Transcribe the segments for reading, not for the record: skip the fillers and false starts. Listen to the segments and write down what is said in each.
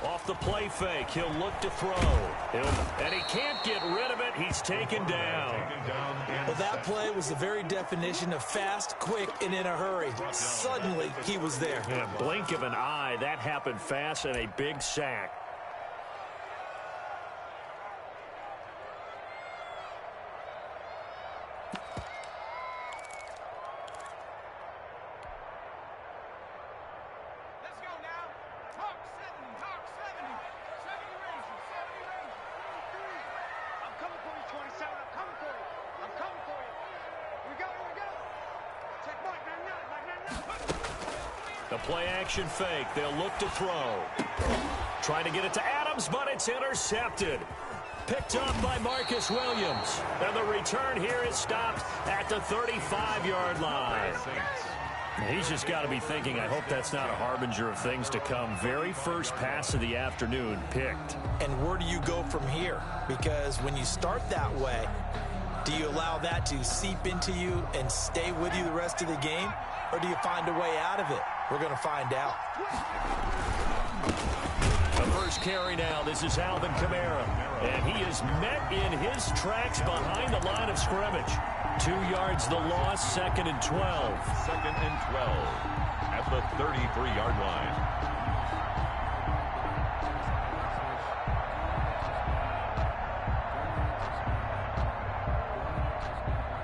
Off the play fake, he'll look to throw. And he can't get rid of it. He's taken down. Well, that play was the very definition of fast, quick, and in a hurry. Suddenly, he was there. In a blink of an eye, that happened fast and a big sack. The play-action fake. They'll look to throw. Trying to get it to Adams, but it's intercepted. Picked up by Marcus Williams. And the return here is stopped at the 35-yard line. He's just got to be thinking, I hope that's not a harbinger of things to come. Very first pass of the afternoon picked. And where do you go from here? Because when you start that way, do you allow that to seep into you and stay with you the rest of the game? Or do you find a way out of it? We're going to find out. The first carry now. This is Alvin Kamara. And he is met in his tracks behind the line of scrimmage. 2 yards the loss, 2nd and 12. 2nd and 12 at the 33-yard line.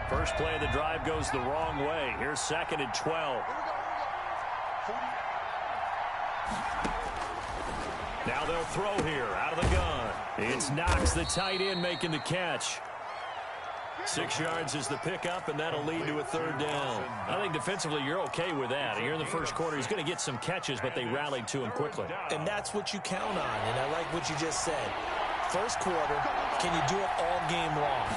First play of the drive goes the wrong way. Here's 2nd and 12. Now they'll throw here out of the gun. It's Knox, the tight end, making the catch. 6 yards is the pickup, and that'll lead to a 3rd down. I think defensively you're okay with that. Here in the first quarter, he's going to get some catches, but they rallied to him quickly. And that's what you count on, and I like what you just said. First quarter, can you do it all game long?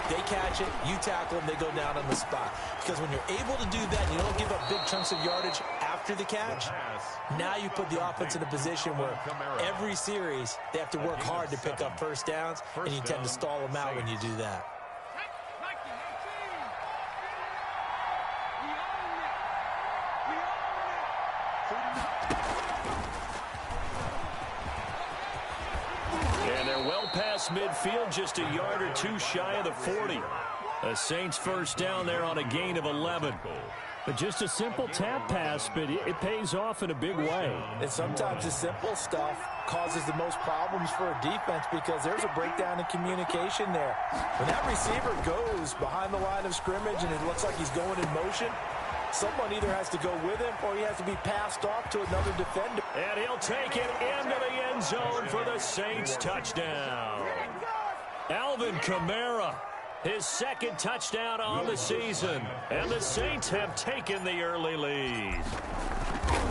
They catch it, you tackle them, they go down on the spot. Because when you're able to do that, you don't give up big chunks of yardage after the catch. Now you put the offense in a position where every series they have to work hard to pick up first downs, and you tend to stall them out when you do that. And they're well past midfield, just a yard or two shy of the 40. The Saints first down there on a gain of 11. But just a simple tap pass, but it pays off in a big way. And sometimes the simple stuff causes the most problems for a defense because there's a breakdown in communication there. When that receiver goes behind the line of scrimmage and it looks like he's going in motion, someone either has to go with him or he has to be passed off to another defender. And he'll take it into the end zone for the Saints touchdown. Alvin Kamara, his 2nd touchdown on the season. And the Saints have taken the early lead.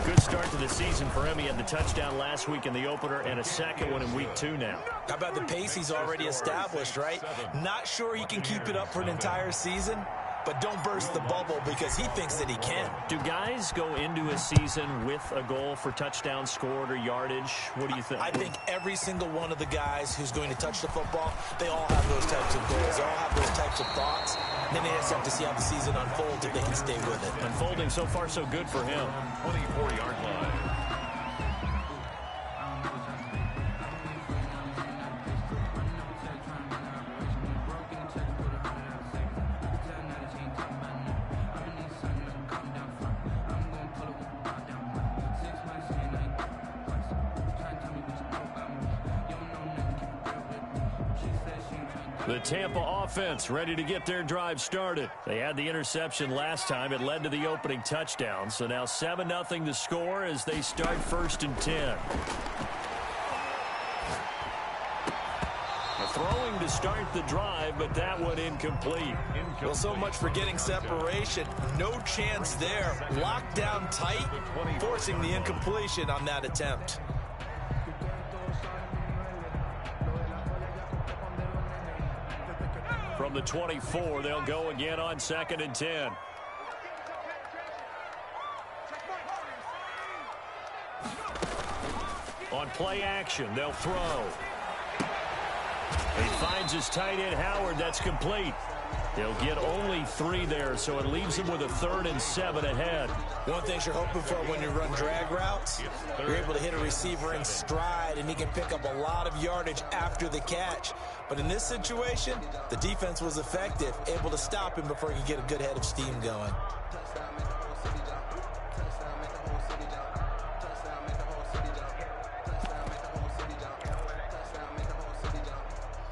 Good start to the season for him. He had the touchdown last week in the opener and a 2nd one in week 2 now. How about the pace he's already established, right? Not sure he can keep it up for an entire season, but don't burst the bubble because he thinks that he can. Do guys go into a season with a goal for touchdowns scored or yardage? What do you think? I think every single one of the guys who's going to touch the football, they all have those types of goals. They all have those types of thoughts. And then they just have to see how the season unfolds if they can stay with it. Unfolding so far so good for him. 24-yard line. The Tampa offense ready to get their drive started. They had the interception last time. It led to the opening touchdown. So now 7-0 to score as they start 1st and 10. Throwing to start the drive, but that one incomplete. Well, so much for getting separation. No chance there. Locked down tight, forcing the incompletion on that attempt. From the 24, they'll go again on 2nd and 10. On play action, they'll throw. He finds his tight end, Howard. That's complete. He'll get only 3 there, so it leaves him with a 3rd and 7 ahead. One thing you're hoping for when you run drag routes, you're able to hit a receiver in stride, and he can pick up a lot of yardage after the catch. But in this situation, the defense was effective, able to stop him before he could get a good head of steam going.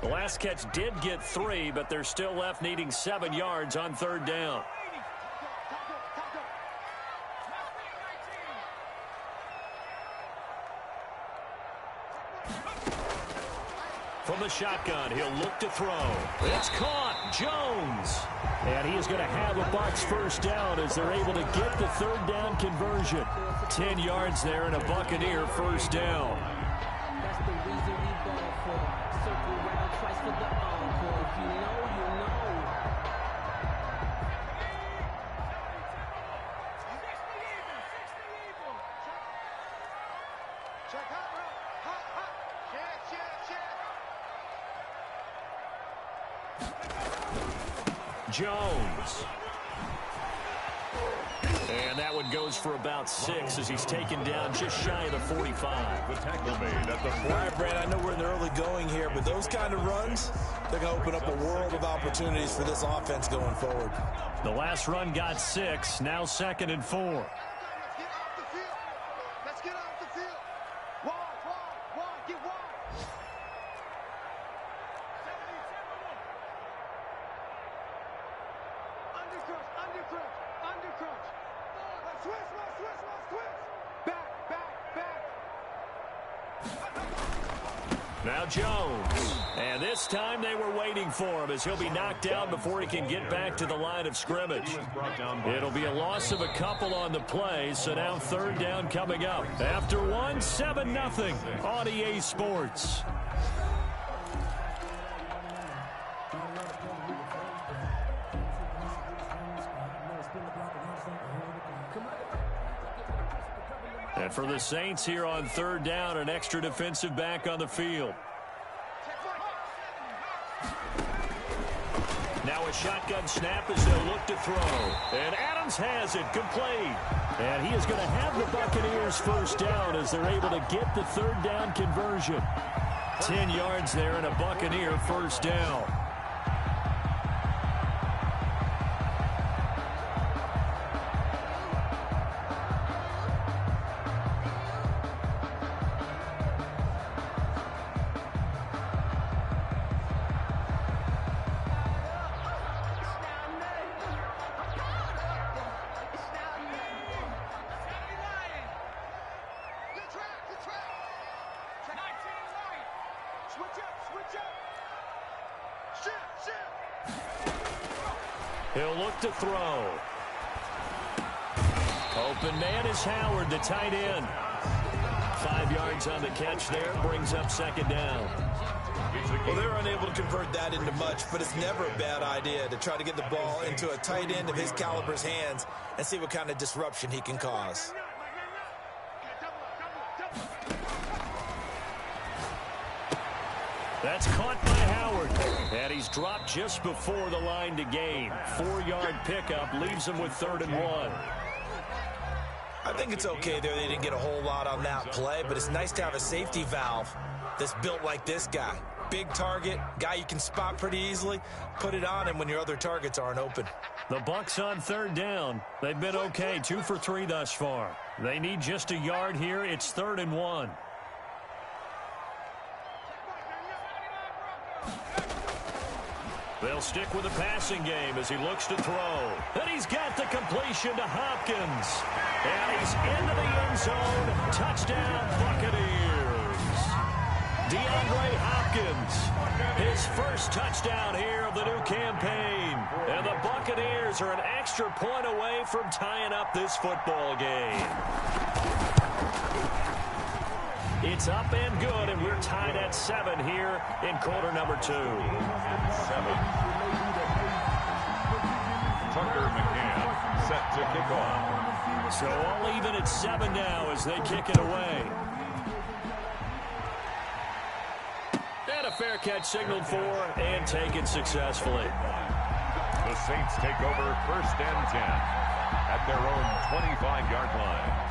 The last catch did get 3, but they're still left needing 7 yards on 3rd down. From the shotgun, he'll look to throw. It's caught. Jones. And he is going to have a Bucs 1st down as they're able to get the 3rd down conversion. 10 yards there and a Buccaneer 1st down. That's the reason we ball for. Circle round twice for the encore. If you know, you know. Check hot, hot, hot. Check. Jones. And that one goes for about 6 as he's taken down just shy of the 45. The tackle made at the 40. All right, Brad, I know we're in the early going here, but those kind of runs, they're going to open up a world of opportunities for this offense going forward. The last run got 6, now 2nd and 4. Let's get off the field. Let's get off the field. Wide, get wide. Undercrunch. Switch. Back. Now Jones. And this time they were waiting for him as he'll be knocked down before he can get back to the line of scrimmage. It'll be a loss of a couple on the play, so now 3rd down coming up. After 1, 7-0 on EA Sports. And for the Saints here on 3rd down, an extra defensive back on the field. Now a shotgun snap as they'll look to throw. And Adams has it, complete. And he is going to have the Buccaneers 1st down as they're able to get the 3rd down conversion. 10 yards there and a Buccaneer 1st down. He'll look to throw. Open man is Howard, the tight end. 5 yards on the catch there, brings up 2nd down. Well, they're unable to convert that into much, but it's never a bad idea to try to get the ball into a tight end of his caliber's hands and see what kind of disruption he can cause. That's caught by Howard. And he's dropped just before the line to gain. 4-yard pickup leaves him with 3rd and 1. I think it's okay there. They didn't get a whole lot on that play, but it's nice to have a safety valve that's built like this guy. Big target, guy you can spot pretty easily. Put it on him when your other targets aren't open. The Bucs on 3rd down. They've been okay, 2 for 3 thus far. They need just a yard here. It's 3rd and 1. They'll stick with the passing game as he looks to throw. And he's got the completion to Hopkins. And he's into the end zone. Touchdown, Buccaneers. DeAndre Hopkins, his first touchdown here of the new campaign. And the Buccaneers are an extra point away from tying up this football game. It's up and good, and we're tied at 7 here in quarter number 2. 7. Tucker McCann set to kick off. So all even at 7 now as they kick it away. And a fair catch signaled for and taken successfully. The Saints take over 1st and 10 at their own 25-yard line.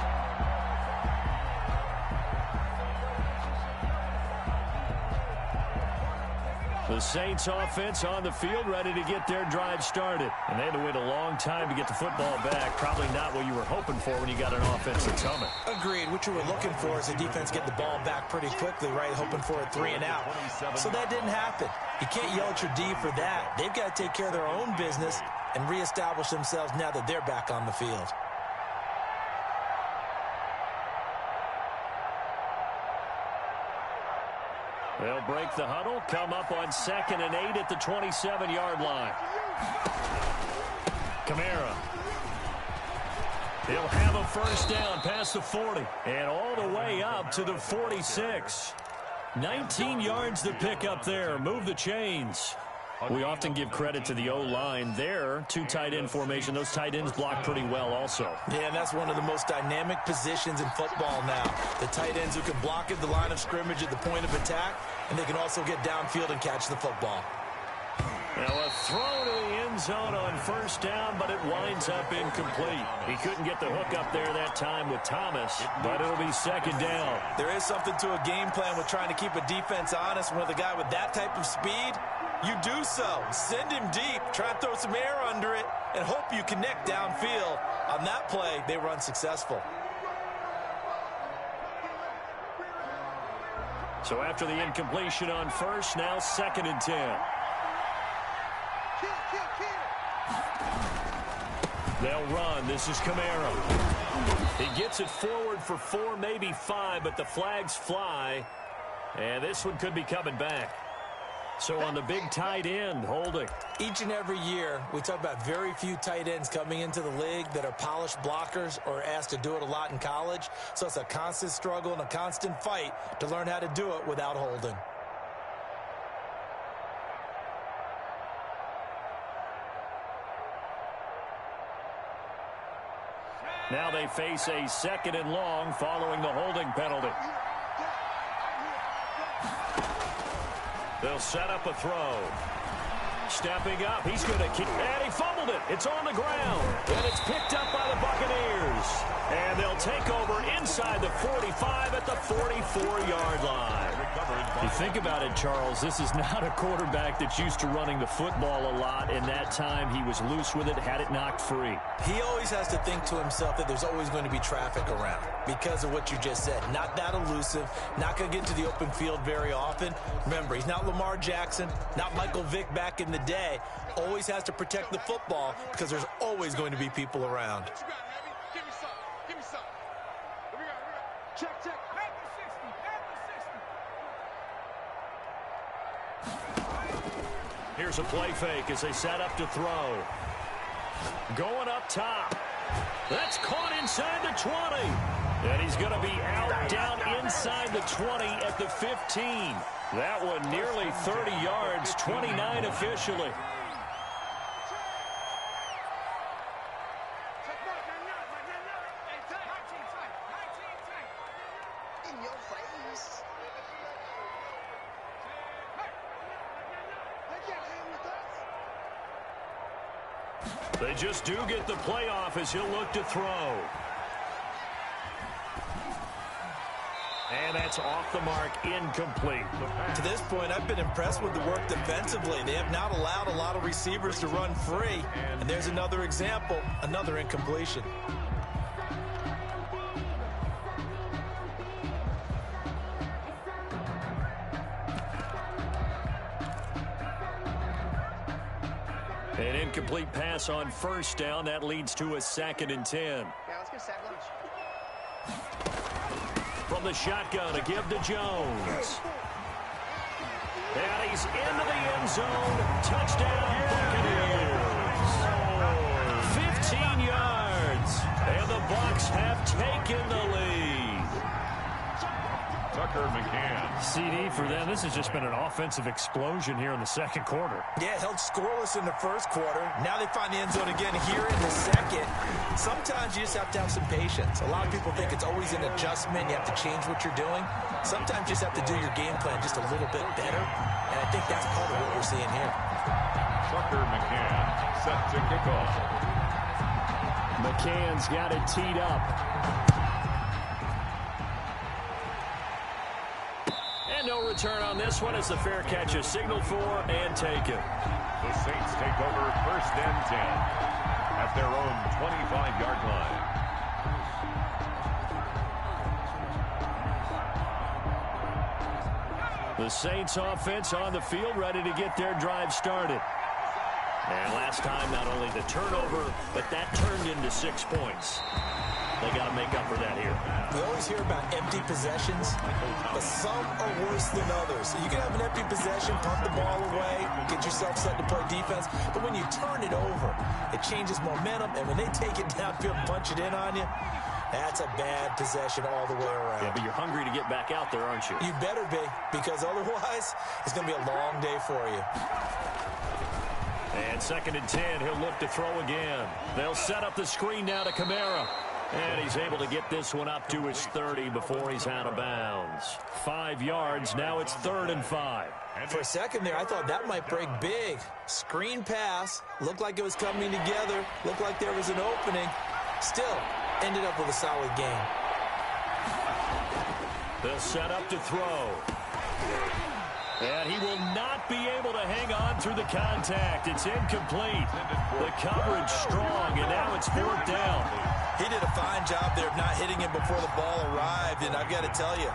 The Saints offense on the field, ready to get their drive started. And they had to wait a long time to get the football back. Probably not what you were hoping for when you got an offense that's humming. Agreed. What you were looking for is the defense get the ball back pretty quickly, right? Hoping for a 3 and out. So that didn't happen. You can't yell at your D for that. They've got to take care of their own business and reestablish themselves now that they're back on the field. They'll break the huddle, come up on 2nd and 8 at the 27-yard line. Kamara. He'll have a first down past the 40 and all the way up to the 46. 19 yards to pick up there. Move the chains. We often give credit to the O-line there. 2 tight end formation. Those tight ends block pretty well also. Yeah, and that's one of the most dynamic positions in football now. The tight ends who can block at the line of scrimmage at the point of attack, and they can also get downfield and catch the football. Now a throw to the end zone on first down, but it winds up incomplete. He couldn't get the hook up there that time with Thomas, but it'll be 2nd down. There is something to a game plan with trying to keep a defense honest. With a guy with that type of speed, you do so. Send him deep, try and throw some air under it, and hope you connect downfield. On that play, they were unsuccessful. So after the incompletion on first, now 2nd and 10. They'll run. This is Kamara. He gets it forward for 4, maybe 5, but the flags fly. And this one could be coming back. So on the big tight end, holding. Each and every year, we talk about very few tight ends coming into the league that are polished blockers or asked to do it a lot in college. So it's a constant struggle and a constant fight to learn how to do it without holding. Now they face a 2nd and long following the holding penalty. They'll set up a throw. Stepping up, he's going to keep, and he fumbled it. It's on the ground, and it's picked up by the Buccaneers. And they'll take over inside the 45 at the 44-yard line. You think about it, Charles, this is not a quarterback that's used to running the football a lot, and that time he was loose with it, had it knocked free. He always has to think to himself that there's always going to be traffic around because of what you just said. Not that elusive, not going to get to the open field very often. Remember, he's not Lamar Jackson, not Michael Vick back in the day. Always has to protect the football because there's always going to be people around. What you got, Heavy? Give me some. Give me some. What we got? Check, check. Back to 60. Back to 60. Here's a play fake as they set up to throw. Going up top. That's caught inside the 20. And he's going to be out down inside the 20 at the 15. That one nearly 30 yards, 29 officially. In your face. They can't hang with us. They just do get the playoff as he'll look to throw. And that's off the mark, incomplete. To this point, I've been impressed with the work defensively. They have not allowed a lot of receivers to run free. And there's another example, another incompletion. An incomplete pass on first down. That leads to a 2nd and 10. Yeah, let's get sack lunch. From the shotgun, a give to Jones. And he's into the end zone. Touchdown, Buccaneers. 15 yards. And the Bucs have taken the lead. Tucker McCann. CD for them. This has just been an offensive explosion here in the second quarter. Yeah, held scoreless in the first quarter. Now they find the end zone again here in the second. Sometimes you just have to have some patience. A lot of people think it's always an adjustment. You have to change what you're doing. Sometimes you just have to do your game plan just a little bit better. And I think that's part of what we're seeing here. Tucker McCann set to kick off. McCann's got it teed up. And no return on this one as the fair catch is signaled for and taken. The Saints take over 1st and 10 at their own 25-yard line. The Saints offense on the field, ready to get their drive started. And last time, not only the turnover, but that turned into 6 points. They got to make up for that here. We always hear about empty possessions, but some are worse than others. You can have an empty possession, punt the ball away, get yourself set to play defense, but when you turn it over, it changes momentum, and when they take it downfield and punch it in on you, that's a bad possession all the way around. Yeah, but you're hungry to get back out there, aren't you? You better be, because otherwise, it's going to be a long day for you. And 2nd and 10, he'll look to throw again. They'll set up the screen now to Kamara. And he's able to get this one up to his 30 before he's out of bounds. 5 yards, now it's 3rd and 5. For a second there, I thought that might break big. Screen pass, looked like it was coming together, looked like there was an opening. Still, ended up with a solid game. They'll set up to throw. And he will not be able to hang on through the contact. It's incomplete. The coverage strong, and now it's 4th down. He did a fine job there of not hitting him before the ball arrived, and I've got to tell you,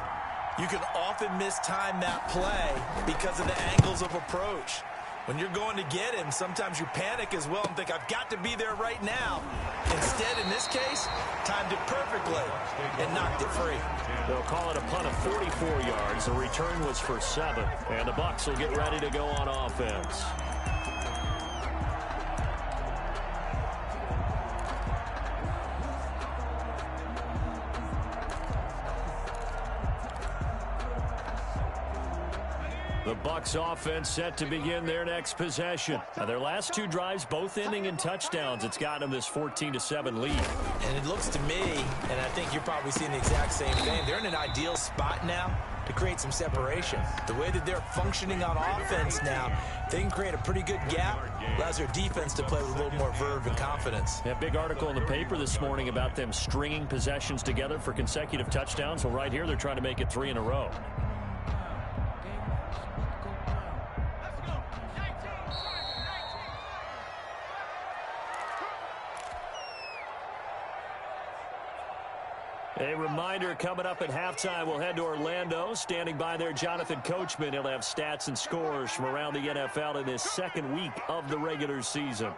you can often mistime that play because of the angles of approach. When you're going to get him, sometimes you panic as well and think, I've got to be there right now. Instead, in this case, timed it perfectly and knocked it free. They'll call it a punt of 44 yards. The return was for 7, and the Bucs will get ready to go on offense. The Bucs offense set to begin their next possession. Now, their last 2 drives, both ending in touchdowns. It's gotten them this 14-7 lead. And it looks to me, and I think you're probably seeing the exact same thing, they're in an ideal spot now to create some separation. The way that they're functioning on offense now, they can create a pretty good gap, allows their defense to play with a little more verve and confidence. That big article in the paper this morning about them stringing possessions together for consecutive touchdowns. Well, right here, they're trying to make it 3 in a row. A reminder coming up at halftime, we'll head to Orlando. Standing by there, Jonathan Coachman. He'll have stats and scores from around the NFL in this 2nd week of the regular season.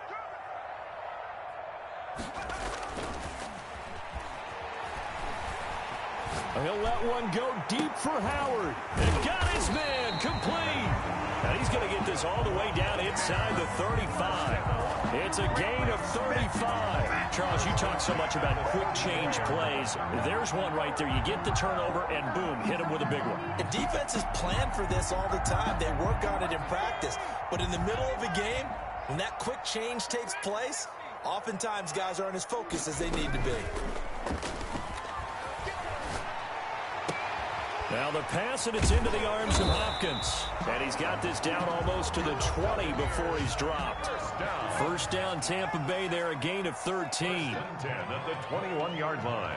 He'll let one go deep for Howard. And got his man complete. And he's going to get this all the way down inside the 35. It's a gain of 35. Charles, you talk so much about quick change plays. There's one right there. You get the turnover, and boom, hit him with a big one. The defenses plan for this all the time. They work on it in practice. But in the middle of a game, when that quick change takes place, oftentimes guys aren't as focused as they need to be. Now the pass, and it's into the arms of Hopkins. And he's got this down almost to the 20 before he's dropped. 1st down, Tampa Bay there, a gain of 13. 10 at the 21-yard line.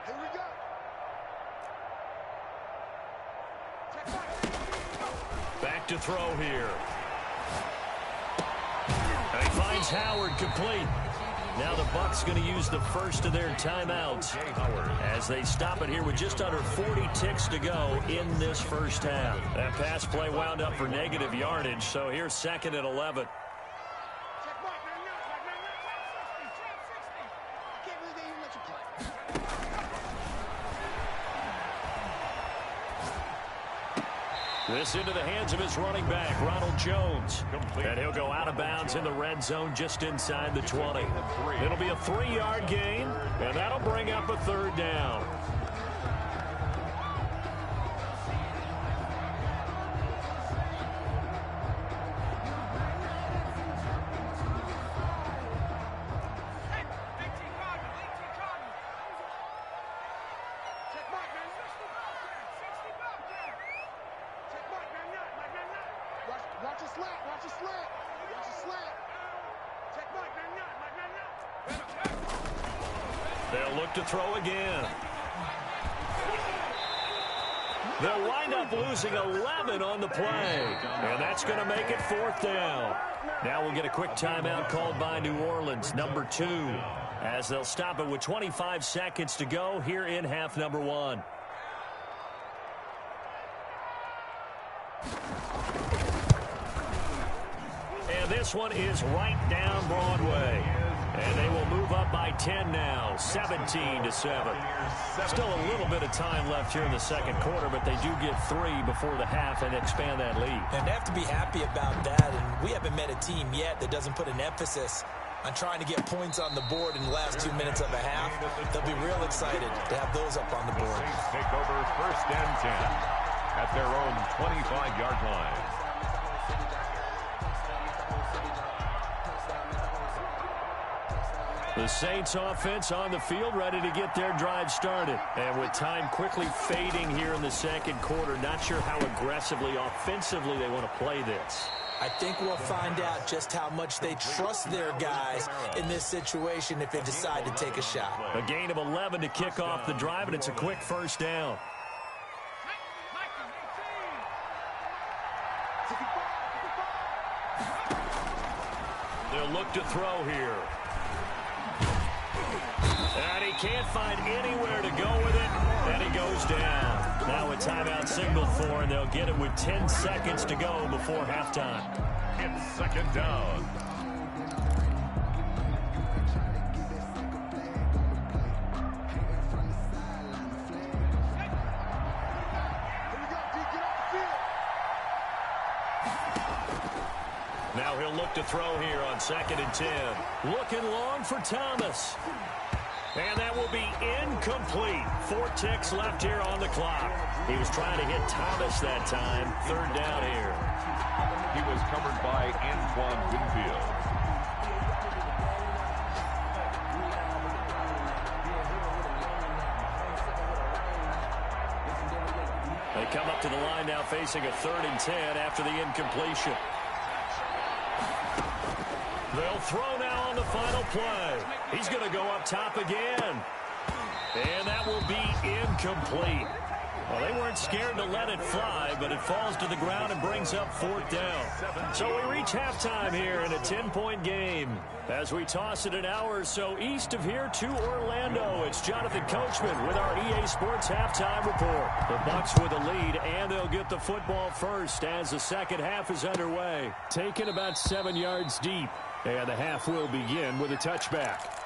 Here we go. Back to throw here. And he finds Howard complete. Now the Bucs going to use the first of their timeouts as they stop it here with just under 40 ticks to go in this first half. That pass play wound up for negative yardage, so here's 2nd and 11. This into the hands of his running back, Ronald Jones. And he'll go out of bounds in the red zone just inside the 20. It'll be a 3-yard gain, and that'll bring up a 3rd down. Watch a slant. Watch a slant. Watch a slant. Check Mike. They'll look to throw again. They'll wind up losing 11 on the play. And that's going to make it 4th down. Now we'll get a quick timeout called by New Orleans, number 2, as they'll stop it with 25 seconds to go here in half number 1. And this one is right down Broadway. And they will move up by 10 now, 17-7. Still a little bit of time left here in the second quarter, but they do get 3 before the half and expand that lead. And they have to be happy about that, and we haven't met a team yet that doesn't put an emphasis on trying to get points on the board in the last 2 minutes of a half. They'll be real excited to have those up on the board. Saints take over 1st and 10 at their own 25-yard line. The Saints offense on the field, ready to get their drive started. And with time quickly fading here in the second quarter, not sure how aggressively, offensively they want to play this. I think we'll find out just how much they trust their guys in this situation if they decide to take a shot. A gain of 11 to kick off the drive, and it's a quick 1st down. They'll look to throw here. And he can't find anywhere to go with it, and he goes down. Now a timeout signal for, and they'll get it with 10 seconds to go before halftime. It's 2nd down. Now he'll look to throw here on 2nd and 10. Looking long for Thomas. And that will be incomplete. 4 ticks left here on the clock. He was trying to hit Thomas that time. 3rd down here. He was covered by Antoine Winfield. They come up to the line now facing a 3rd and 10 after the incompletion. They'll throw now on the final play. He's going to go up top again. And that will be incomplete. Well, they weren't scared to let it fly, but it falls to the ground and brings up 4th down. So we reach halftime here in a 10-point game. As we toss it an hour or so east of here to Orlando, it's Jonathan Coachman with our EA Sports Halftime Report. The Bucs with a lead, and they'll get the football first as the second half is underway. Taken about 7 yards deep, and the half will begin with a touchback.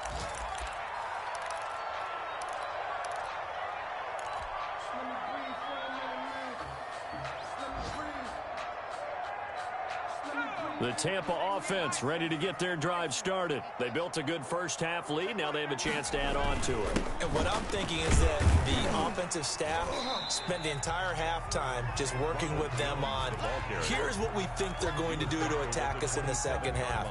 The Tampa offense ready to get their drive started. They built a good first half lead. Now they have a chance to add on to it. And what I'm thinking is that the offensive staff spent the entire halftime just working with them on, here's what we think they're going to do to attack us in the second half.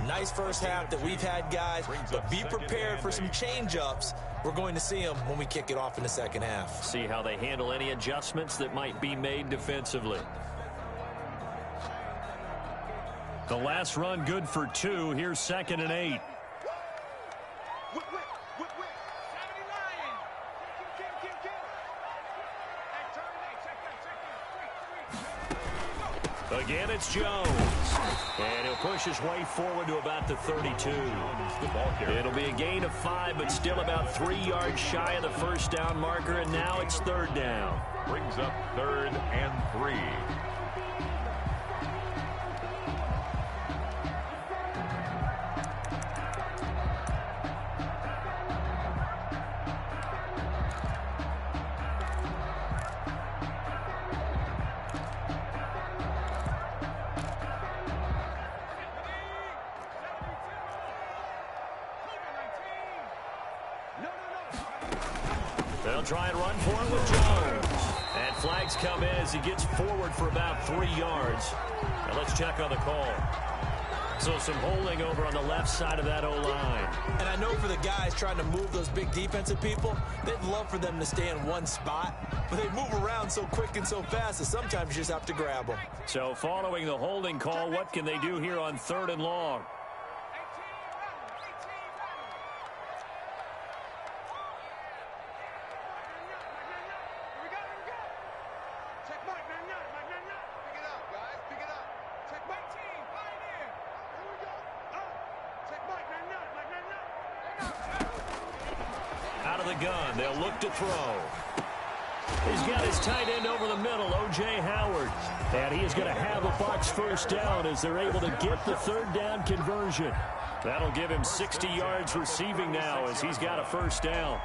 Nice first half that we've had, guys, but be prepared for some change-ups. We're going to see them when we kick it off in the second half. See how they handle any adjustments that might be made defensively. The last run good for 2. Here's 2nd and 8. Again, it's Jones. And he'll push his way forward to about the 32. It'll be a gain of 5, but still about 3 yards shy of the first down marker, and now it's 3rd down. Brings up 3rd and 3. They'll try and run for it with Jones. And flags come in as he gets forward for about 3 yards. Now let's check on the call. So some holding over on the left side of that O-line. And I know for the guys trying to move those big defensive people, they'd love for them to stay in one spot, but they move around so quick and so fast that sometimes you just have to grab them. So following the holding call, what can they do here on 3rd and long? Out of the gun, they'll look to throw. He's got his tight end over the middle, O.J. Howard. And he is going to have a Bucs first down as they're able to get the 3rd down conversion. That'll give him 60 yards receiving now as he's got a first down.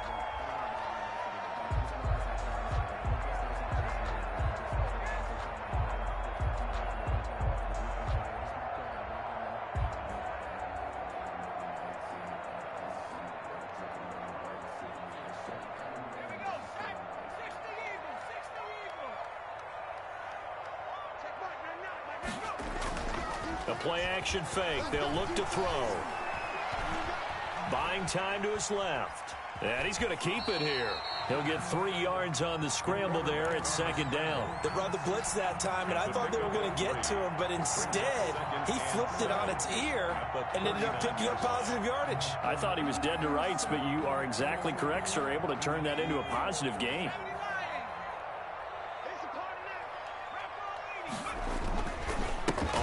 A play-action fake. They'll look to throw. Buying time to his left. And he's going to keep it here. He'll get 3 yards on the scramble there at 2nd down. They brought the blitz that time, and I thought they were going to get to him, but instead, he flipped it on its ear and ended up picking up positive yardage. I thought he was dead to rights, but you are exactly correct, sir. Able to turn that into a positive gain.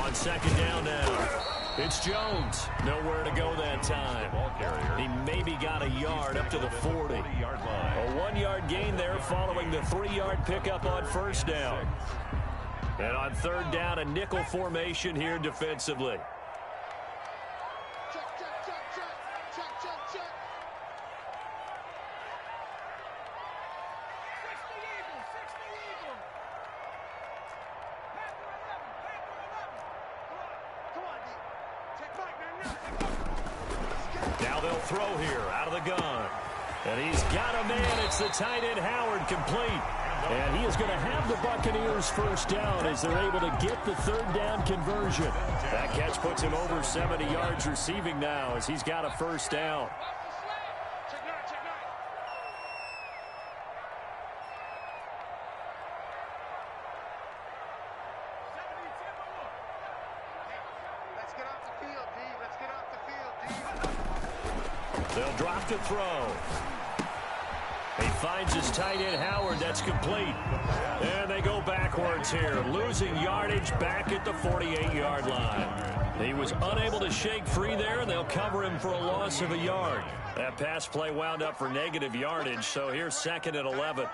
On 2nd down now. It's Jones. Nowhere to go that time. He maybe got a yard up to the 40. A 1-yard gain there following the 3-yard pickup on 1st down. And on 3rd down, a nickel formation here defensively. Now they'll throw here out of the gun. And he's got a man. It's the tight end Howard complete. And he is going to have the Buccaneers first down as they're able to get the 3rd down conversion. That catch puts him over 70 yards receiving now as he's got a first down. They'll drop to throw. He finds his tight end Howard. That's complete. And they go backwards here, losing yardage back at the 48-yard line. He was unable to shake free there, and they'll cover him for a loss of a yard. That pass play wound up for negative yardage, so here's 2nd and 11.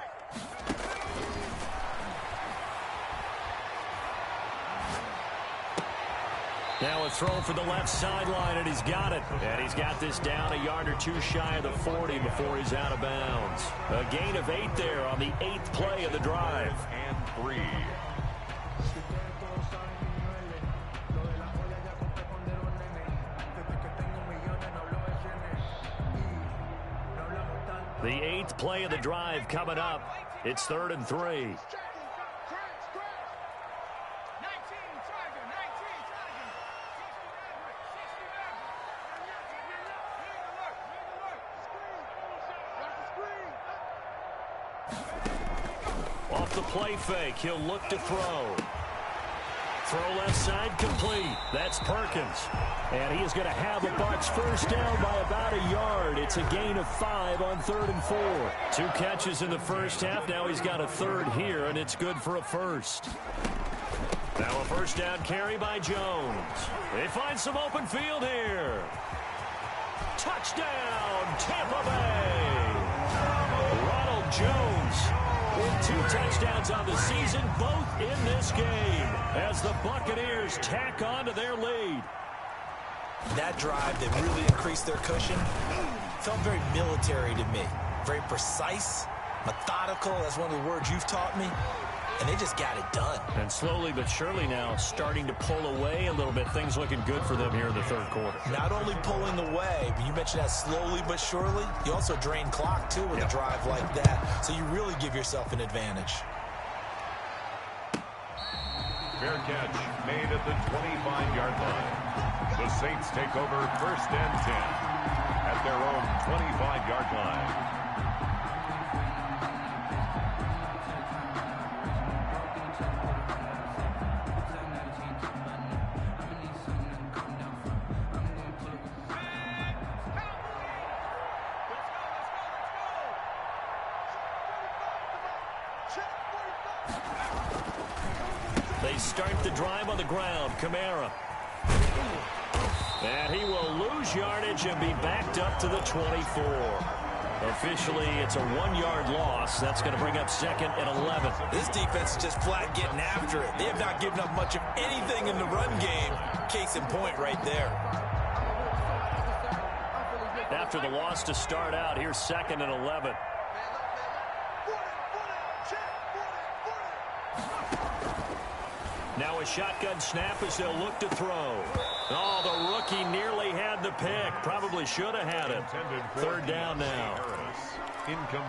Now a throw for the left sideline, and he's got it. And he's got this down a yard or 2 shy of the 40 before he's out of bounds. A gain of 8 there on the 8th play of the drive. And 3. The 8th play of the drive coming up. It's 3rd and 3. Off the play fake, he'll look to throw. Throw left side complete. That's Perkins. And he is going to have the Bucs first down by about a yard. It's a gain of 5 on 3rd and 4. 2 catches in the first half. Now he's got a 3rd here, and it's good for a first. Now a first down carry by Jones. They find some open field here. Touchdown, Tampa Bay. Ronald Jones with 2 touchdowns on the season, both in this game, as the Buccaneers tack on to their lead. That drive that really increased their cushion felt very military to me. Very precise, methodical. That's one of the words you've taught me. And they just got it done. And slowly but surely now starting to pull away a little bit. Things looking good for them here in the 3rd quarter. Not only pulling away, but you mentioned that slowly but surely. You also drain clock, too, with a drive like that. So you really give yourself an advantage. Fair catch made at the 25-yard line. The Saints take over 1st and 10 at their own 25-yard line. They start the drive on the ground. Kamara. And he will lose yardage and be backed up to the 24. Officially, it's a 1-yard loss. That's going to bring up 2nd and 11. This defense is just flat getting after it. They have not given up much of anything in the run game. Case in point right there. After the loss to start out, here's 2nd and 11. Now a shotgun snap as they'll look to throw. Oh, the rookie nearly had the pick. Probably should have had it. 3rd down now.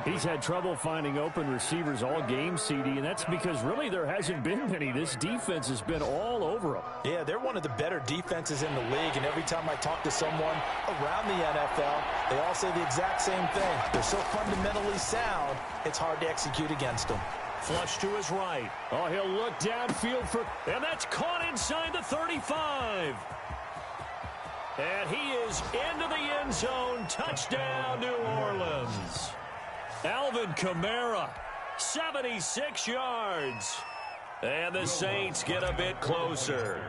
He's had trouble finding open receivers all game, CD, and that's because really there hasn't been many. This defense has been all over him. Yeah, they're one of the better defenses in the league, and every time I talk to someone around the NFL, they all say the exact same thing. They're so fundamentally sound, it's hard to execute against them. Flush to his right. Oh, he'll look downfield for... And that's caught inside the 35. And he is into the end zone. Touchdown, New Orleans. Alvin Kamara, 76 yards. And the Saints get a bit closer.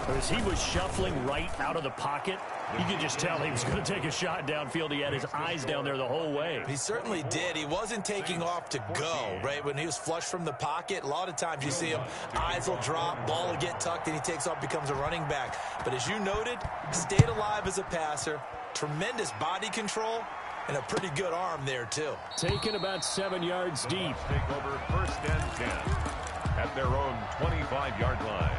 As he was shuffling right out of the pocket, you could just tell he was going to take a shot downfield. He had his eyes down there the whole way. He certainly did. He wasn't taking off to go, right? When he was flushed from the pocket, a lot of times you see him, eyes will drop, ball will get tucked, and he takes off, becomes a running back. But as you noted, stayed alive as a passer, tremendous body control, and a pretty good arm there, too. Taken about 7 yards deep. Take over 1st and 10 at their own 25-yard line.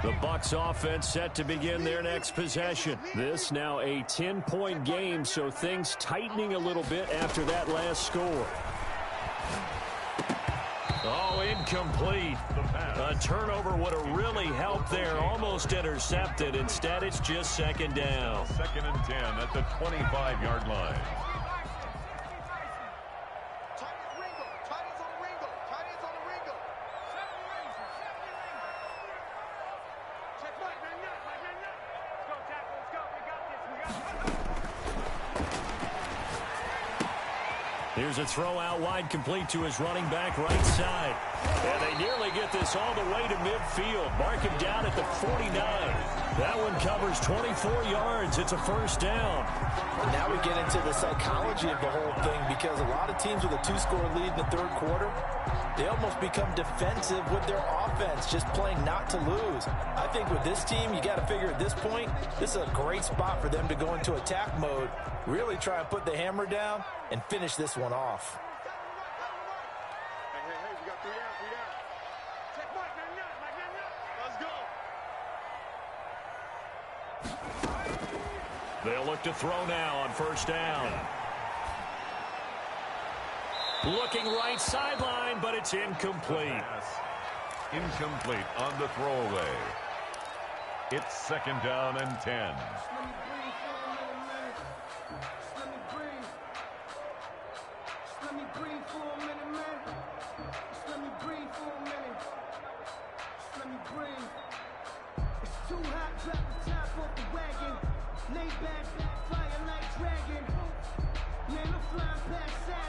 The Bucs offense set to begin their next possession. This now a 10-point game, so things tightening a little bit after that last score. Oh, incomplete. A turnover would have really helped there. Almost intercepted. Instead, it's just 2nd down. 2nd and 10 at the 25-yard line. Here's a throw out wide, complete to his running back right side. And they nearly get this all the way to midfield. Mark him down at the 49. That one covers 24 yards. It's a 1st down. And now we get into the psychology of the whole thing, because a lot of teams with a 2-score lead in the 3rd quarter, they almost become defensive with their offense, just playing not to lose. I think with this team, you got to figure at this point, this is a great spot for them to go into attack mode, really try and put the hammer down and finish this one off. Hey, we got 3 down. Check Mike, let's go. They'll look to throw now on 1st down. Looking right sideline, but it's incomplete. Incomplete on the throwaway. It's 2nd down and 10.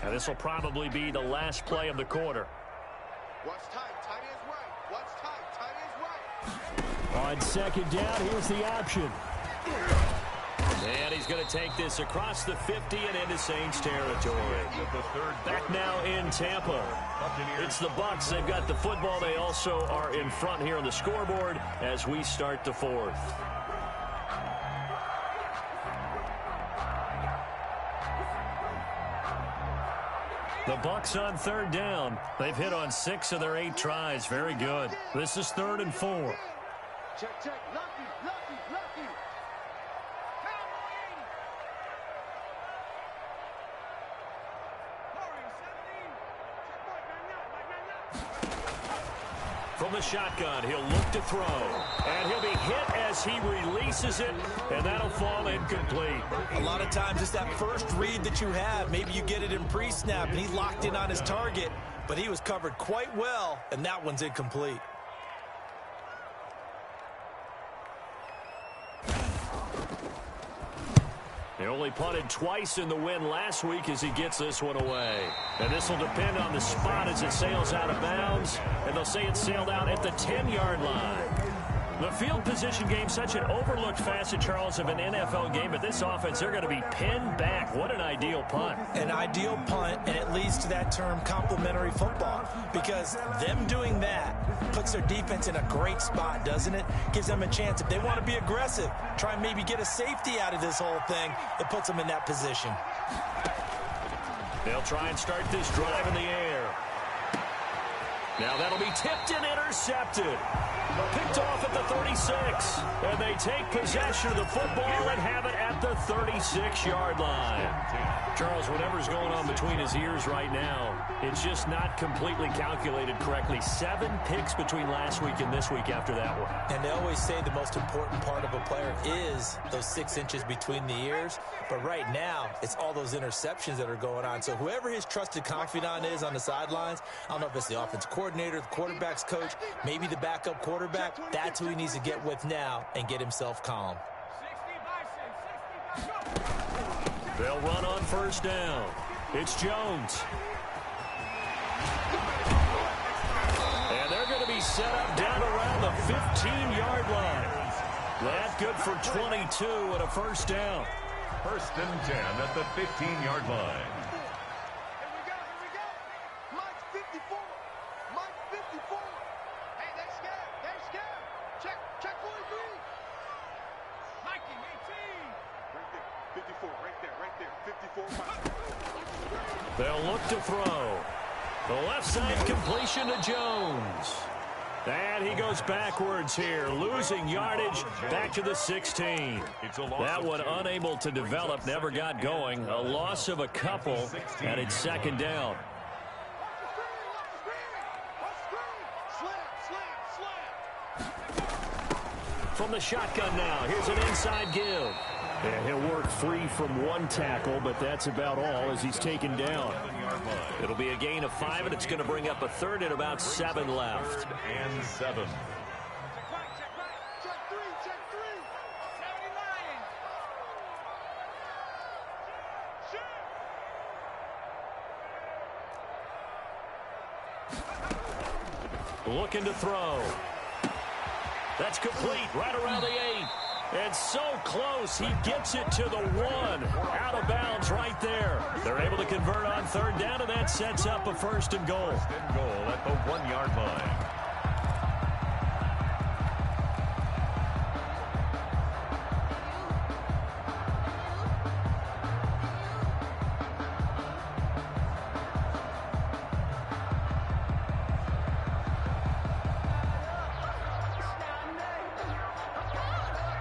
And this will probably be the last play of the quarter. Watch tight end's right. Watch tight end's right. On 2nd down, here's the option. And he's going to take this across the 50 and into Saints territory. Back now in Tampa. It's the Bucs. They've got the football. They also are in front here on the scoreboard as we start the 4th. The Bucs on 3rd down. They've hit on 6 of their 8 tries. Very good. This is 3rd and 4. Check. Lucky. From the shotgun, he'll look to throw. And he'll be hit as he releases it, and that'll fall incomplete. A lot of times it's that first read that you have. Maybe you get it in pre-snap, and he locked in on his target, but he was covered quite well, and that one's incomplete. They only punted twice in the win last week as he gets this one away. And this will depend on the spot as it sails out of bounds. And they'll say it sailed out at the 10-yard line. The field position game, such an overlooked facet, Charles, of an NFL game. But this offense, they're going to be pinned back. What an ideal punt. An ideal punt, and it leads to that term complementary football. Because them doing that puts their defense in a great spot, doesn't it? Gives them a chance. If they want to be aggressive, try and maybe get a safety out of this whole thing, it puts them in that position. They'll try and start this drive in the air. Now that'll be tipped and intercepted. Picked off at the 36. And they take possession of the football and have it at the 36-yard line. Charles, whatever's going on between his ears right now, it's just not completely calculated correctly. 7 picks between last week and this week after that one. And they always say the most important part of a player is those 6 inches between the ears. But right now, it's all those interceptions that are going on. So whoever his trusted confidant is on the sidelines, I don't know if it's the offense coordinator, the quarterback's coach, maybe the backup quarterback, that's who he needs to get with now and get himself calm. They'll run on first down. It's Jones. And they're going to be set up down around the 15-yard line. That good for 22 and a first down. First and 10 at the 15-yard line. Here we go. Mike 54. Mike 54. Hey, they're scared. They're scared. Check 43. Mikey 18. Right there. 54. Right there. 54. Mike. They'll look to throw. The left side completion to Jones. And he goes backwards here, losing yardage back to the 16. That one unable to develop, never got going. A loss of a couple, and it's second down. From the shotgun now, here's an inside give. And he'll work free from one tackle, but that's about all as he's taken down. It'll be a gain of 5, and it's going to bring up a third and about 7 left. Third and 7. Check 3. 79. Looking to throw. That's complete right around the 8. And so close, he gets it to the 1. Out of bounds right there. They're able to convert on third down, and that sets up a first and goal. First and goal at the 1-yard line.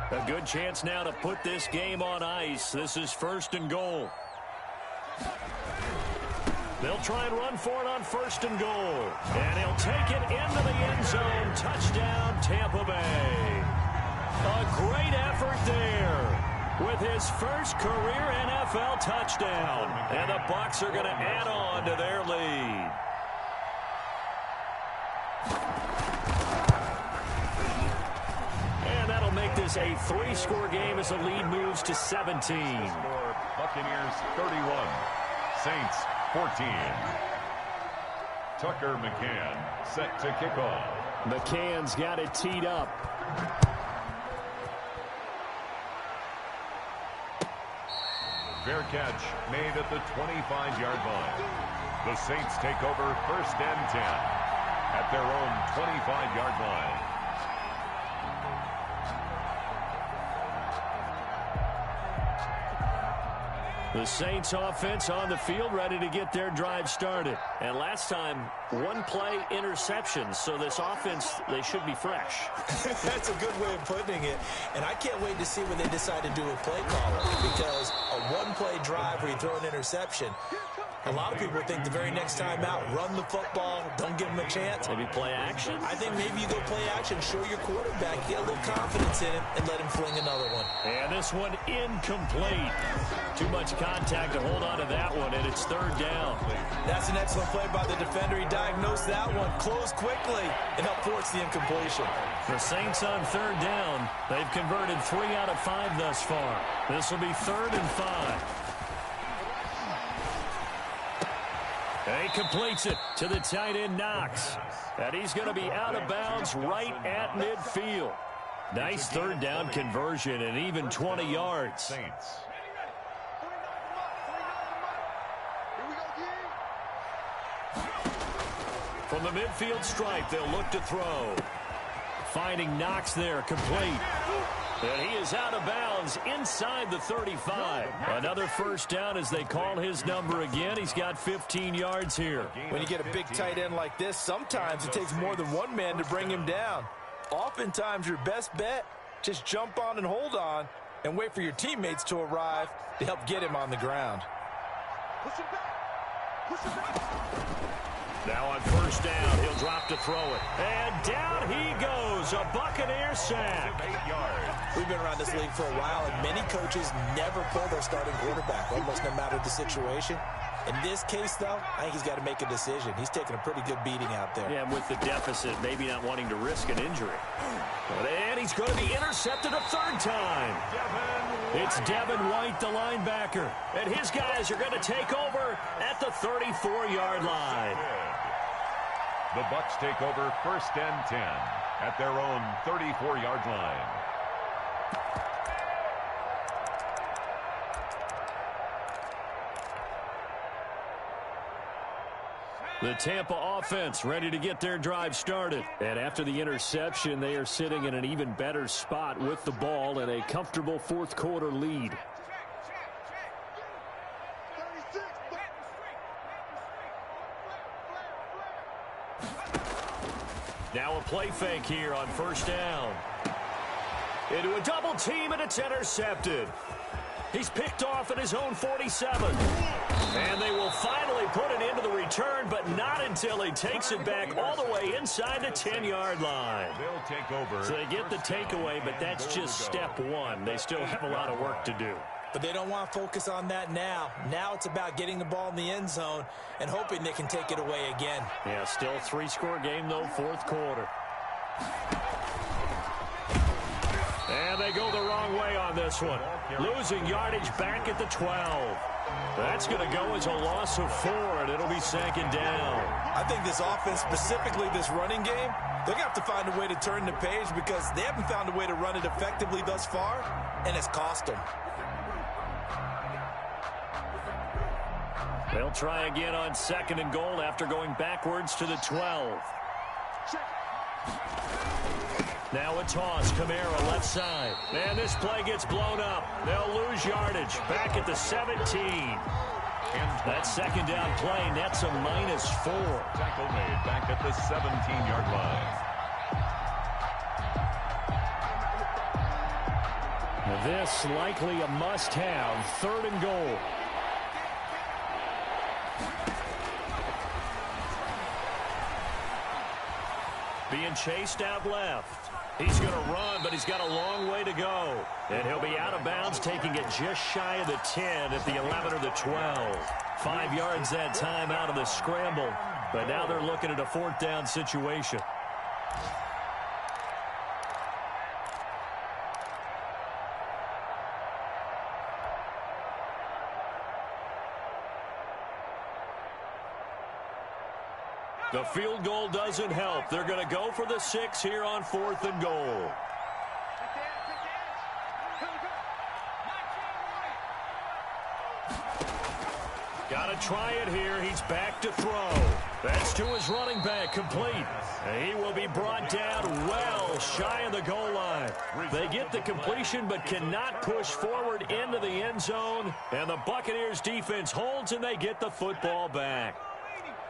A good chance now to put this game on ice. This is first and goal. They'll try and run for it on first and goal. And he'll take it into the end zone. Touchdown, Tampa Bay. A great effort there with his first career NFL touchdown. And the Bucs are going to add on to their lead. Make this a 3-score game as the lead moves to 17. Score Buccaneers 31, Saints 14. Tucker McCann set to kick off. McCann's got it teed up. Fair catch made at the 25-yard line. The Saints take over first and 10 at their own 25-yard line. The Saints offense on the field ready to get their drive started. And last time, 1-play interceptions. So this offense, they should be fresh. That's a good way of putting it. And I can't wait to see when they decide to do a play caller. Because a 1-play drive where you throw an interception, A lot of people think the very next time out, run the football, don't give him a chance. Maybe play action? I think maybe you go play action, show your quarterback, get a little confidence in him, and let him fling another one. And this one incomplete. Too much contact to hold on to that one, and it's third down. That's an excellent play by the defender. He diagnosed that one, closed quickly, and helped force the incompletion. The Saints on third down. They've converted 3 out of 5 thus far. This will be 3rd and 5. And he completes it to the tight end, Knox. And he's going to be out of bounds right at midfield. Nice third down conversion and even 20 yards. Saints. From the midfield stripe, they'll look to throw. Finding Knox there, complete. And he is out of bounds inside the 35. Another first down as they call his number again. He's got 15 yards here. When you get a big tight end like this, sometimes it takes more than one man to bring him down. Oftentimes, your best bet, just jump on and hold on and wait for your teammates to arrive to help get him on the ground. Push him back. Push him back. Now on first down, he'll drop to throw it. And down he goes, a Buccaneer sack. 8 yards. We've been around this league for a while, and many coaches never pull their starting quarterback, almost no matter the situation. In this case, though, I think he's got to make a decision. He's taking a pretty good beating out there. Yeah, and with the deficit, maybe not wanting to risk an injury. And he's going to be intercepted a third time. It's Devin White, the linebacker. And his guys are going to take over at the 34-yard line. The Bucs take over 1st and 10 at their own 34-yard line. The Tampa offense ready to get their drive started. And after the interception, they are sitting in an even better spot with the ball and a comfortable fourth quarter lead. Now a play fake here on first down. Into a double team, and it's intercepted. He's picked off at his own 47. And they will finally put it into the return, but not until he takes it back all the way inside the 10-yard line. They'll take over. So they get the takeaway, but that's just step one. They still have a lot of work to do. But they don't want to focus on that now. Now it's about getting the ball in the end zone and hoping they can take it away again. Yeah, still a 3-score game, though, fourth quarter. And they go the wrong way on this one. Losing yardage back at the 12. That's going to go as a loss of 4, and it'll be 2nd down. I think this offense, specifically this running game, they're going to have to find a way to turn the page because they haven't found a way to run it effectively thus far, and it's cost them. They'll try again on 2nd and goal after going backwards to the 12. Now a toss, Kamara left side. And this play gets blown up. They'll lose yardage back at the 17. That 2nd down play nets a -4. Tackle made back at the 17-yard line. This likely a must-have, 3rd and goal. Being chased out left. He's going to run, but he's got a long way to go. And he'll be out of bounds, taking it just shy of the 10 at the 11 or the 12. 5 yards that time out of the scramble. But now they're looking at a 4th down situation. The field goal doesn't help. They're going to go for the 6 here on 4th and goal. Got to try it here. He's back to throw. That's to his running back, complete. He will be brought down well shy of the goal line. They get the completion but cannot push forward into the end zone. And the Buccaneers defense holds and they get the football back.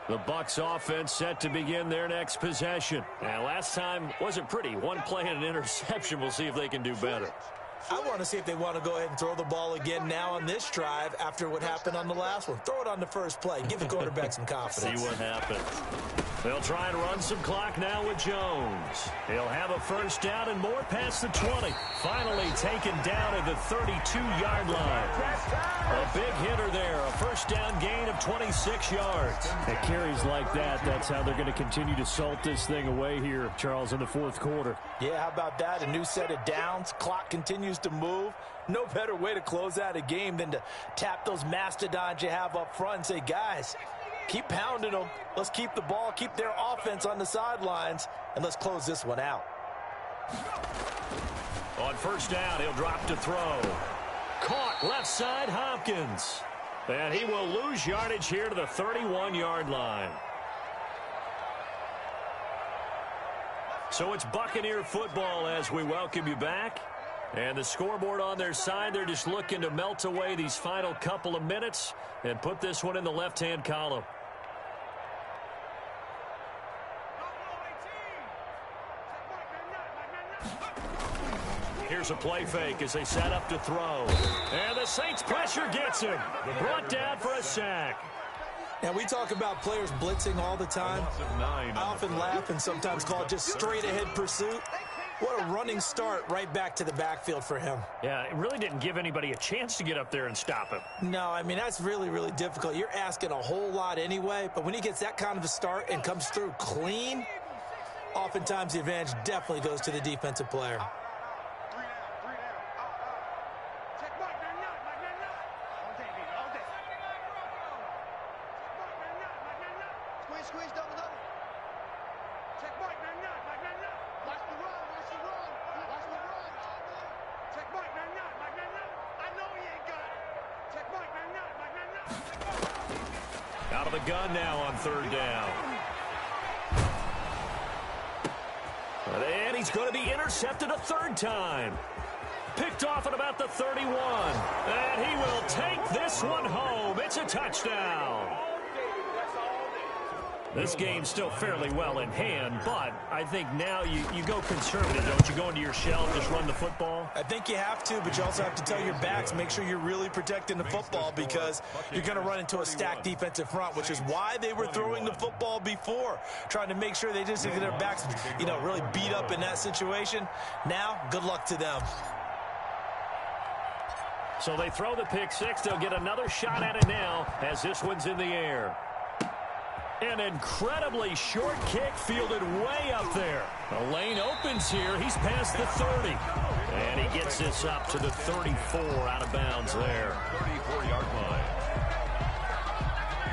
The Bucs offense set to begin their next possession. And last time wasn't pretty. One play and an interception. We'll see if they can do better. I want to see if they want to go ahead and throw the ball again now on this drive after what happened on the last one. Throw it on the first play. Give the quarterback some confidence. See what happens. They'll try and run some clock now with Jones. He'll have a first down and more past the 20. Finally taken down at the 32-yard line. A big hitter there. A first down gain of 26 yards. At carries like that, that's how they're going to continue to salt this thing away here, Charles, in the fourth quarter. Yeah, how about that? A new set of downs. Clock continues to move. No better way to close out a game than to tap those mastodons you have up front and say, guys, keep pounding them. Let's keep the ball, keep their offense on the sidelines, and let's close this one out. On first down, he'll drop to throw. Caught left side, Hopkins. And he will lose yardage here to the 31-yard line. So it's Buccaneer football as we welcome you back. And the scoreboard on their side, they're just looking to melt away these final couple of minutes and put this one in the left-hand column. Here's a play fake as they set up to throw. And the Saints pressure gets him. Brought down for a sack. Now, we talk about players blitzing all the time. I often laugh and sometimes call it just straight-ahead pursuit. What a running start right back to the backfield for him. Yeah, it really didn't give anybody a chance to get up there and stop him. No, I mean, that's really, really difficult. You're asking a whole lot anyway, but when he gets that kind of a start and comes through clean, oftentimes the advantage definitely goes to the defensive player. Squeeze down the middle. Check Mike, man, not. Watch the run. Check Mike, man, not. I know he ain't got it. Check Mike, man, not. Out of the gun now on third down. And he's going to be intercepted a third time. Picked off at about the 31. And he will take this one home. It's a touchdown. This game's still fairly well in hand, but I think now you go conservative, don't you? Go into your shell and just run the football? I think you have to, but you also have to tell your backs, make sure you're really protecting the football because you're going to run into a stacked defensive front, which is why they were throwing the football before, trying to make sure they just get their backs, really beat up in that situation. Now, good luck to them. So they throw the pick six. They'll get another shot at it now as this one's in the air. An incredibly short kick fielded way up there. The lane opens here. He's past the 30. And he gets this up to the 34 out of bounds there. 34-yard line.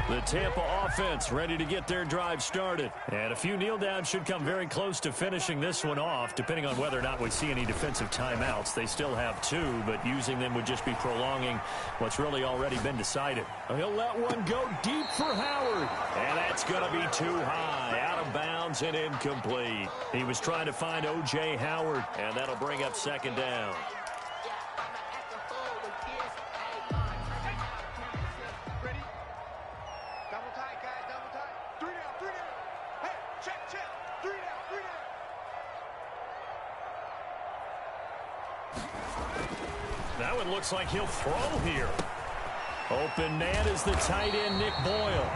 The Tampa offense ready to get their drive started. And a few kneel downs should come very close to finishing this one off, depending on whether or not we see any defensive timeouts. They still have two, but using them would just be prolonging what's really already been decided. He'll let one go deep for Howard. And that's going to be too high, out of bounds and incomplete. He was trying to find O.J. Howard, and that'll bring up second down. That one looks like he'll throw here. Open man is the tight end, Nick Boyle.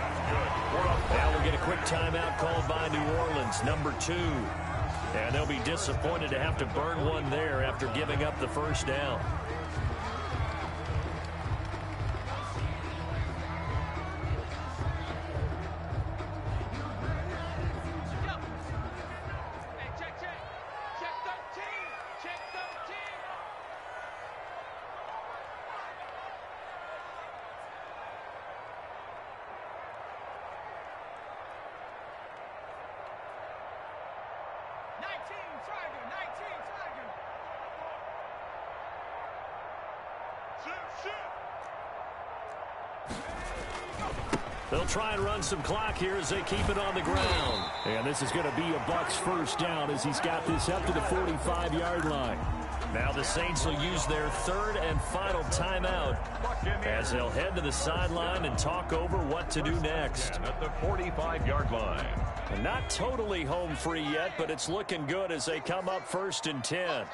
Now we'll get a quick timeout called by New Orleans, number 2. And they'll be disappointed to have to burn one there after giving up the first down. They'll try and run some clock here as they keep it on the ground. And this is going to be a Bucs first down as he's got this up to the 45-yard line. Now the Saints will use their third and final timeout as they'll head to the sideline and talk over what to do next. At the 45-yard line. And not totally home free yet, but it's looking good as they come up 1st and 10.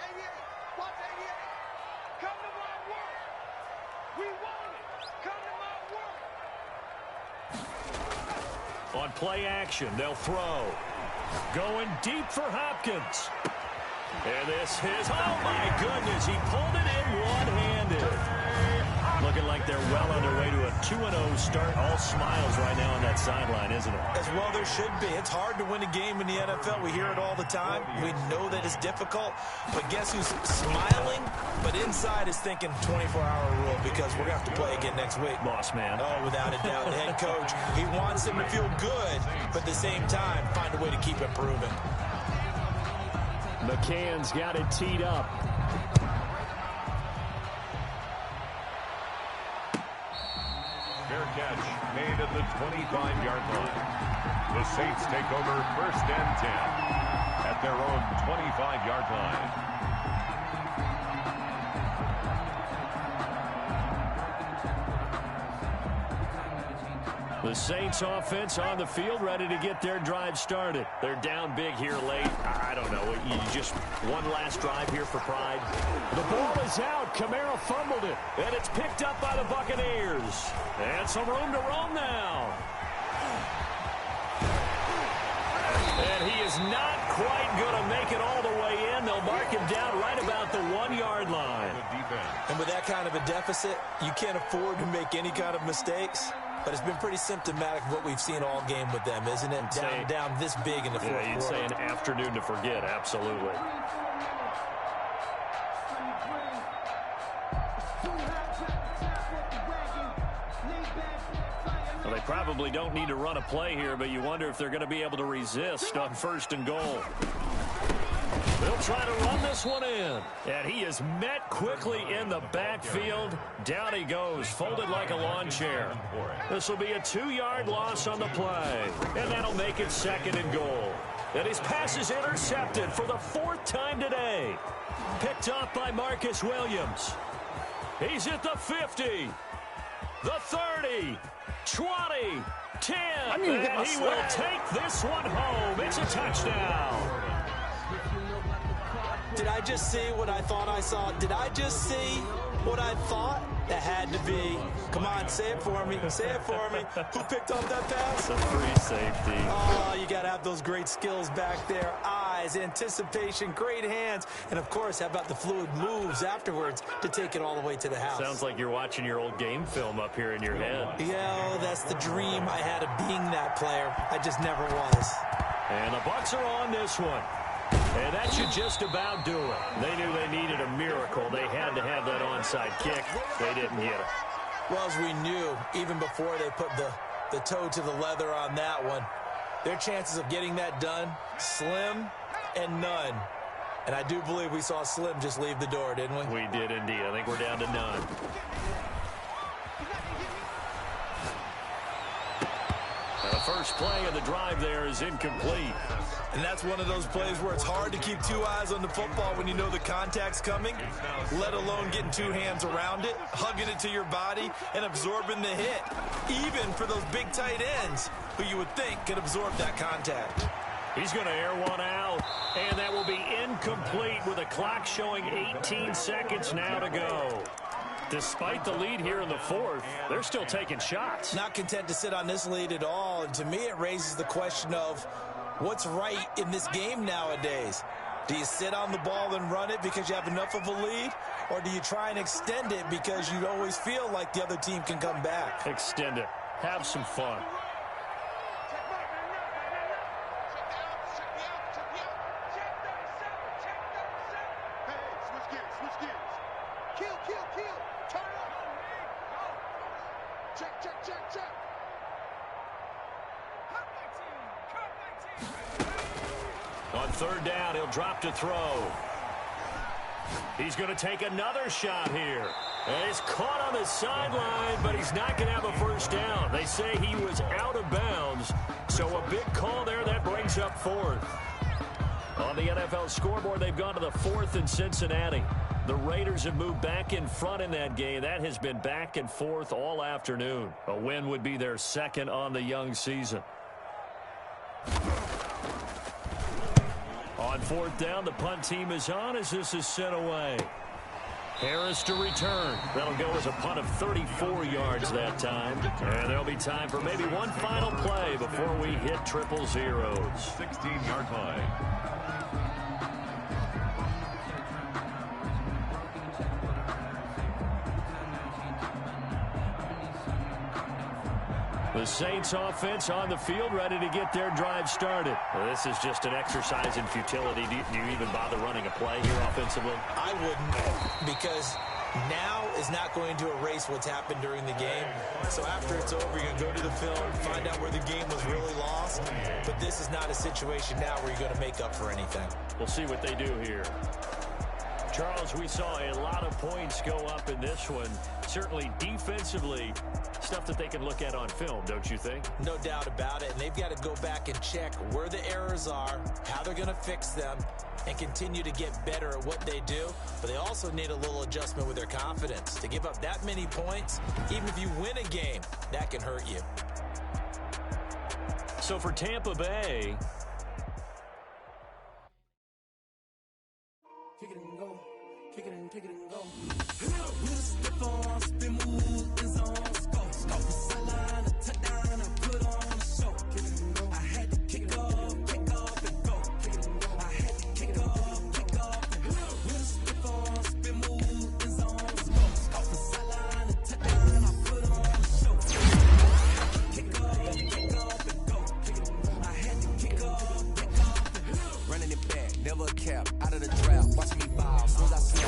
On play action, they'll throw. Going deep for Hopkins. And this is, oh my goodness, he pulled it in one-handed. Looking like they're well on their way to a 2-0 start. All smiles right now on that sideline, isn't it? As well there should be. It's hard to win a game in the NFL. We hear it all the time. We know that it's difficult. But guess who's smiling? But inside is thinking 24-hour rule because we're going to have to play again next week. Boss man. Oh, without a doubt. The head coach, he wants them to feel good, but at the same time, find a way to keep improving. McCann's got it teed up. Fair catch made at the 25-yard line. The Saints take over 1st and 10 at their own 25-yard line. The Saints offense on the field, ready to get their drive started. They're down big here late. I don't know. You just one last drive here for pride. The ball is out. Kamara fumbled it. And it's picked up by the Buccaneers. And some room to roam now. And he is not quite going to make it all the way in. They'll mark him down right about the 1-yard line. And with that kind of a deficit, you can't afford to make any kind of mistakes. But it's been pretty symptomatic of what we've seen all game with them, isn't it? Down this big in the fourth quarter. You'd say an afternoon to forget, absolutely. Well, they probably don't need to run a play here, but you wonder if they're going to be able to resist on 1st and goal. They'll try to run this one in. And he is met quickly in the backfield. Down he goes, folded like a lawn chair. This will be a 2-yard loss on the play. And that'll make it 2nd and goal. And his pass is intercepted for the 4th time today. Picked off by Marcus Williams. He's at the 50, the 30, 20, 10. And he will take this one home. It's a touchdown. Did I just see what I thought I saw? Did I just see what I thought? That had to be. Come on, say it for me. Say it for me. Who picked up that pass? It's a free safety. Oh, you got to have those great skills back there. Eyes, anticipation, great hands. And, of course, how about the fluid moves afterwards to take it all the way to the house? Sounds like you're watching your old game film up here in your head. Yeah, that's the dream I had of being that player. I just never was. And the Bucs are on this one. And that should just about do it. They knew they needed a miracle. They had to have that onside kick. They didn't get it. Well, as we knew, even before they put the toe to the leather on that one, their chances of getting that done, slim and none. And I do believe we saw Slim just leave the door, didn't we? We did indeed. I think we're down to none. The first play of the drive there is incomplete. And that's one of those plays where it's hard to keep 2 eyes on the football when you know the contact's coming, let alone getting 2 hands around it, hugging it to your body, and absorbing the hit. Even for those big tight ends who you would think could absorb that contact. He's going to air one out, and that will be incomplete with the clock showing 18 seconds now to go. Despite the lead here in the 4th, they're still taking shots. Not content to sit on this lead at all, and to me it raises the question of what's right in this game nowadays. Do you sit on the ball and run it because you have enough of a lead, or do you try and extend it because you always feel like the other team can come back? Extend it. Have some fun. On 3rd down, he'll drop to throw. He's going to take another shot here. And he's caught on the sideline, but he's not going to have a first down. They say he was out of bounds, so a big call there that brings up 4th. On the NFL scoreboard, they've gone to the 4th in Cincinnati. The Raiders have moved back in front in that game. That has been back and forth all afternoon. A win would be their 2nd on the young season. On 4th down, the punt team is on as this is sent away. Harris to return. That'll go as a punt of 34 yards that time. And there'll be time for maybe one final play before we hit triple zeros. 16-yard line. The Saints offense on the field, ready to get their drive started. Well, this is just an exercise in futility. Do you even bother running a play here offensively? I wouldn't, because now is not going to erase what's happened during the game. So after it's over, you're going to go to the film, find out where the game was really lost. But this is not a situation now where you're going to make up for anything. We'll see what they do here. Charles, we saw a lot of points go up in this one. Certainly defensively, stuff that they can look at on film, don't you think? No doubt about it. And they've got to go back and check where the errors are, how they're going to fix them, and continue to get better at what they do. But they also need a little adjustment with their confidence. To give up that many points, even if you win a game, that can hurt you. So for Tampa Bay, kick it and go, kick it and go. With a stiff arm, spin move, in zone, scope. Scope the sideline, a touchdown, I put on a show. Kick it and go. I had to kick off and go. Kick it and go. I had to kick off and go. With a stiff arm, spin move, in zone, scope. Scope the sideline, a touchdown, I put on a show. I had to kick off and go. Kick it and go. I had to kick off and go. Running it back, never cap, out of the draft. Watching me ball, soon as I snap.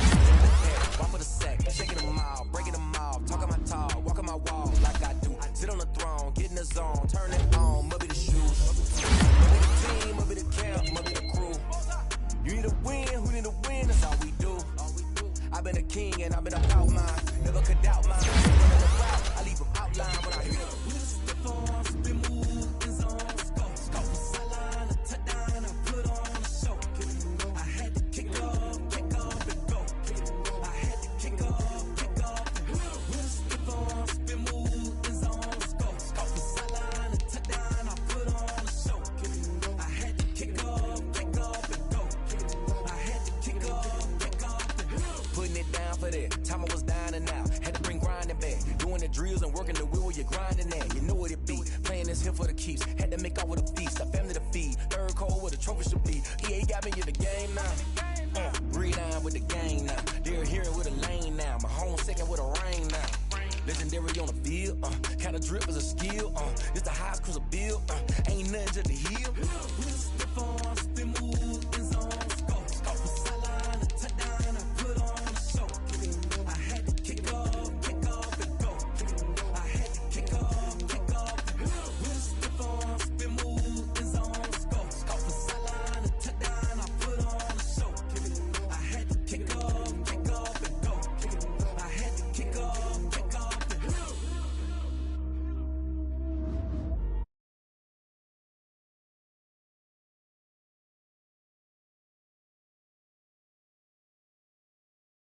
Walk for the sack, shaking them all, breaking them all, talking my talk, walking my wall like I do. Sit on the throne, get in the zone, turn it on, must be the shoes. Must be the team, must be the camp, must be the crew. You need a win, who need a win, that's all we do. I've been a king and I've been about mine, never could doubt mine. I leave them outline when I hear them. We just step on, spin move, in zone, scope. Scope the sideline, a touchdown, I put on a show. I had to kick off and go. I had to kick off and go. With a step on, spin move, in zone, scope. Scope the sideline, a touchdown, I put on a show. I had to kick off and go. I had to kick off and go. Putting it down for that. Time I was down and out. Had to bring grinding back. Doing the drills and working the wheel where you're grinding at. You know what it be. Playing this here for the keeps. Had to make off with a feast. A family to feed. Third cold where the trophy should be. EA got me in the game now. Breathe down with the game now. They're here with a lane now. My home second with a rain now. Legendary on the field. Kind of drip is a skill. It's the highest cruiser bill. Ain't nothing to the hill. We just step on.